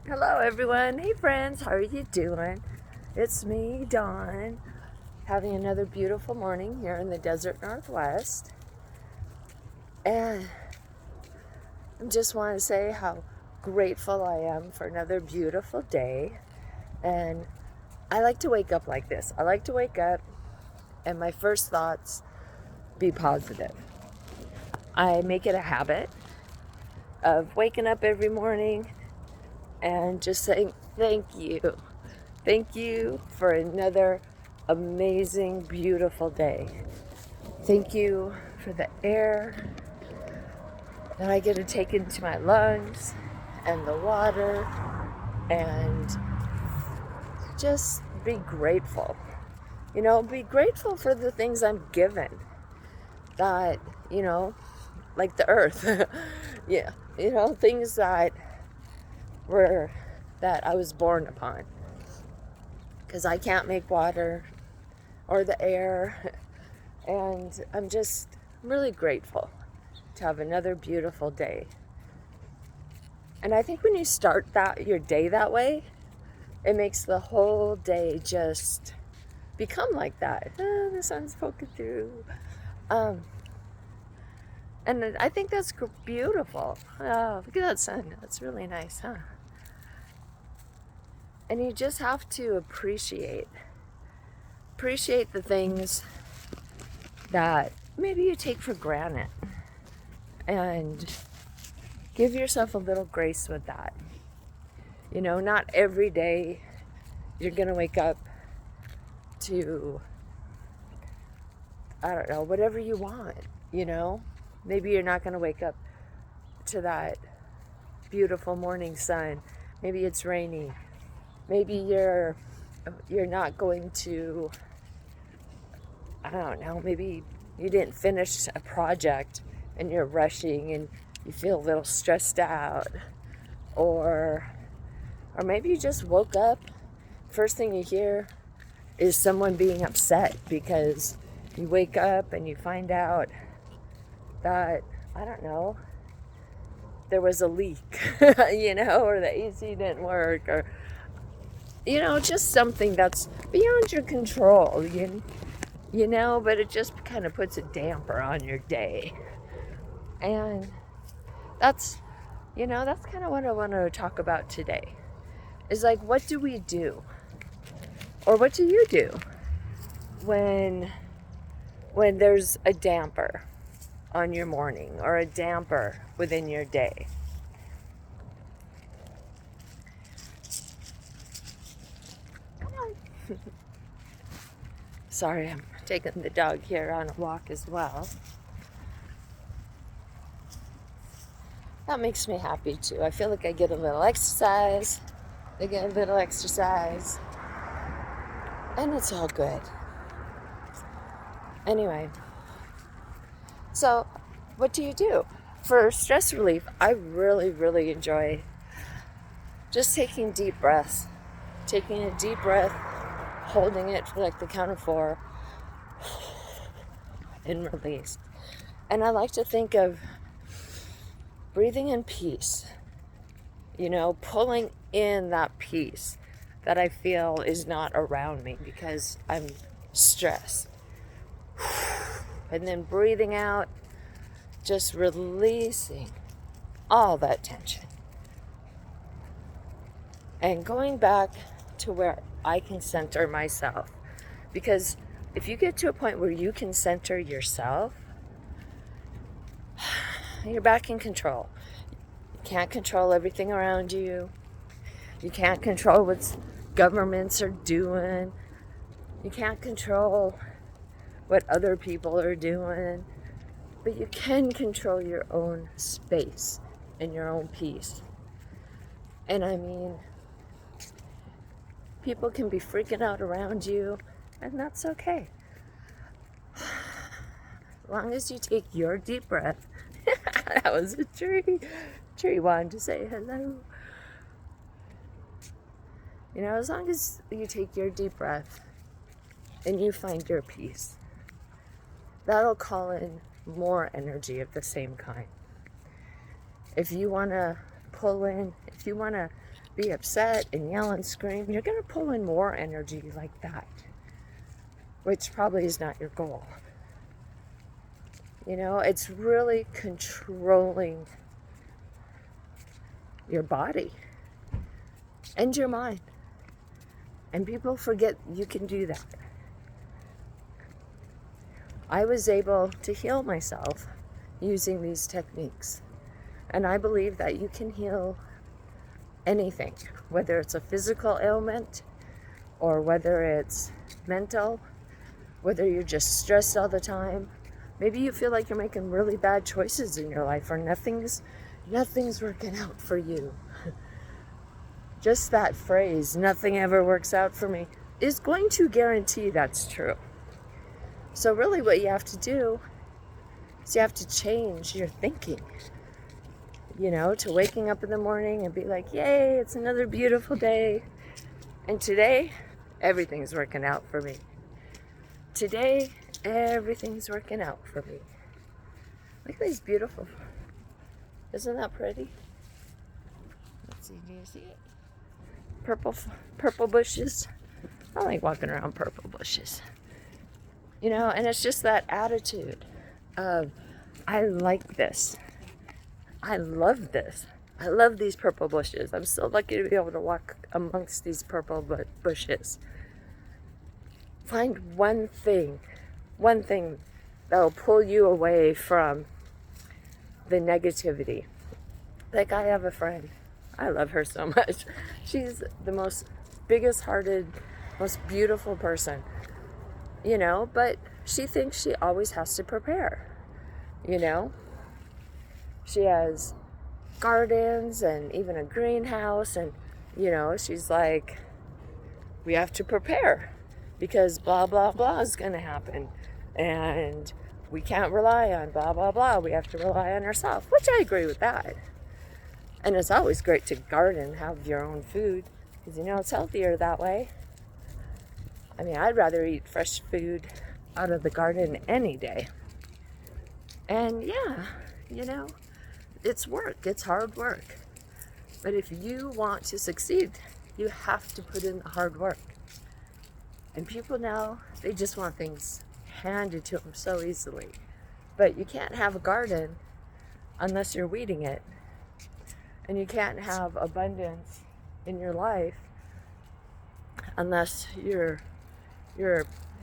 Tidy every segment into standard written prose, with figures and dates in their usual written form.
Hello everyone. Hey friends, how are you doing? It's me, Dawn, having another beautiful morning here in the desert Northwest. And I just want to say how grateful I am for another beautiful day. And I like to wake up like this. I like to wake up and my first thoughts be positive. I make it a habit of waking up every morning and just saying thank you. Thank you for another amazing, beautiful day. Thank you for the air that I get to take into my lungs and the water, and just be grateful. Be grateful for the things I'm given that, like the earth. Yeah, things that I was born upon. Because I can't make water or the air. And I'm really grateful to have another beautiful day. And I think when you start your day that way, it makes the whole day just become like that. The sun's poking through. And I think that's beautiful. Oh, look at that sun. That's really nice, huh? And you just have to appreciate the things that maybe you take for granted, and give yourself a little grace with that. Not every day you're gonna wake up to, I don't know, whatever you want. Maybe you're not gonna wake up to that beautiful morning sun. Maybe it's rainy. Maybe you're not going to, I don't know, maybe you didn't finish a project and you're rushing and you feel a little stressed out. Or maybe you just woke up, first thing you hear is someone being upset because you wake up and you find out that, I don't know, there was a leak, or the AC didn't work, or, just something that's beyond your control, but it just kind of puts a damper on your day. And that's kind of what I want to talk about today. Is like, what do we do? Or what do you do when there's a damper on your morning or a damper within your day? Sorry, I'm taking the dog here on a walk as well. That makes me happy too. I feel like I get a little exercise. They get a little exercise. And it's all good. Anyway, so what do you do? For stress relief, I really, really enjoy just taking deep breaths. Taking a deep breath, holding it for like the count of 4, and release. And I like to think of breathing in peace, pulling in that peace that I feel is not around me because I'm stressed. And then breathing out, just releasing all that tension. And going back to where I can center myself. Because if you get to a point where you can center yourself, you're back in control. You can't control everything around you. You can't control what governments are doing. You can't control what other people are doing. But you can control your own space and your own peace. And I mean, people can be freaking out around you, and that's okay. As long as you take your deep breath. That was a tree. Tree wanted to say hello. As long as you take your deep breath and you find your peace, that'll call in more energy of the same kind. If you want to pull in, if you want to be upset and yell and scream, you're going to pull in more energy like that, which probably is not your goal. You know, it's really controlling your body and your mind. And people forget you can do that. I was able to heal myself using these techniques. And I believe that you can heal anything, whether it's a physical ailment or whether it's mental, whether you're just stressed all the time. Maybe you feel like you're making really bad choices in your life, or nothing's working out for you. Just that phrase, nothing ever works out for me, is going to guarantee that's true. So really what you have to do is you have to change your thinking, you know, to waking up in the morning and be like, yay, it's another beautiful day. And today, everything's working out for me. Today, everything's working out for me. Look at these beautiful. Isn't that pretty? Let's see, do you see it? Purple bushes. I like walking around purple bushes. You know, and it's just that attitude of, I like this. I love this. I love these purple bushes. I'm so lucky to be able to walk amongst these purple bushes. Find one thing that will pull you away from the negativity. Like, I have a friend. I love her so much. She's the most biggest hearted, most beautiful person, you know, but she thinks she always has to prepare, you know. She has gardens and even a greenhouse, and, you know, she's like, we have to prepare because blah, blah, blah is going to happen. And we can't rely on blah, blah, blah. We have to rely on ourselves, which I agree with that. And it's always great to garden, have your own food, because, you know, it's healthier that way. I mean, I'd rather eat fresh food out of the garden any day. And yeah, you know, it's work. It's hard work. But if you want to succeed, you have to put in the hard work. And people now, they just want things handed to them so easily. But you can't have a garden unless you're weeding it. And you can't have abundance in your life unless you're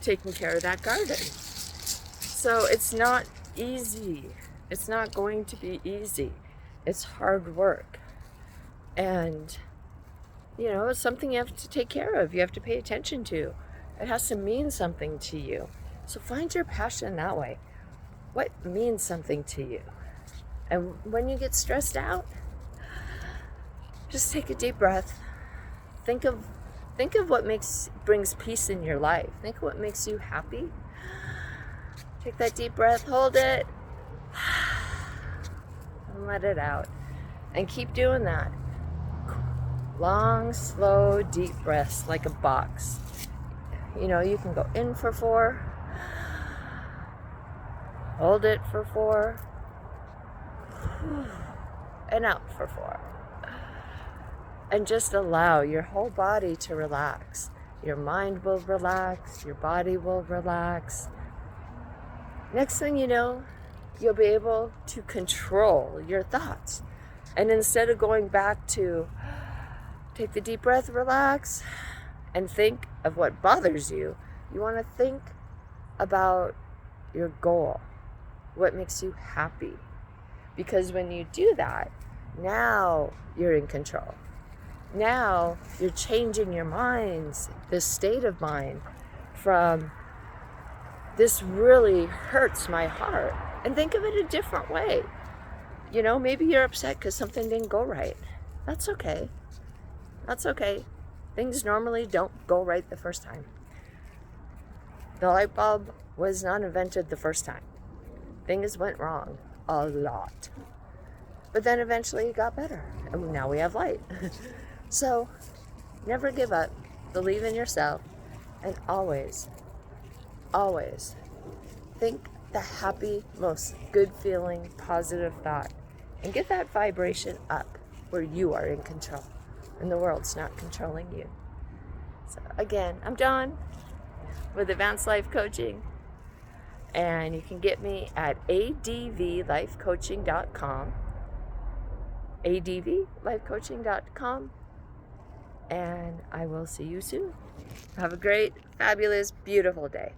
taking care of that garden. So it's not easy. It's not going to be easy. It's hard work. And, you know, it's something you have to take care of. You have to pay attention to. It has to mean something to you. So find your passion that way. What means something to you? And when you get stressed out, just take a deep breath. Think of what brings peace in your life. Think of what makes you happy. Take that deep breath, hold it, and let it out. And keep doing that. Long, slow, deep breaths like a box. You know, you can go in for 4, hold it for 4, and out for 4. And just allow your whole body to relax. Your mind will relax, your body will relax. Next thing you know, you'll be able to control your thoughts. And instead of going back to take the deep breath, relax, and think of what bothers you, you want to think about your goal, what makes you happy. Because when you do that, now you're in control. Now you're changing your minds, this state of mind, from this really hurts my heart, and think of it a different way. You know, maybe you're upset because something didn't go right. That's okay. That's okay. Things normally don't go right the first time. The light bulb was not invented the first time. Things went wrong a lot. But then eventually it got better, and now we have light. So, never give up, believe in yourself, and always, always think the happy, most good feeling, positive thought, and get that vibration up where you are in control. and the world's not controlling you. So again, I'm Dawn with Advanced Life Coaching, and you can get me at advlifecoaching.com, advlifecoaching.com, and I will see you soon. Have a great, fabulous, beautiful day.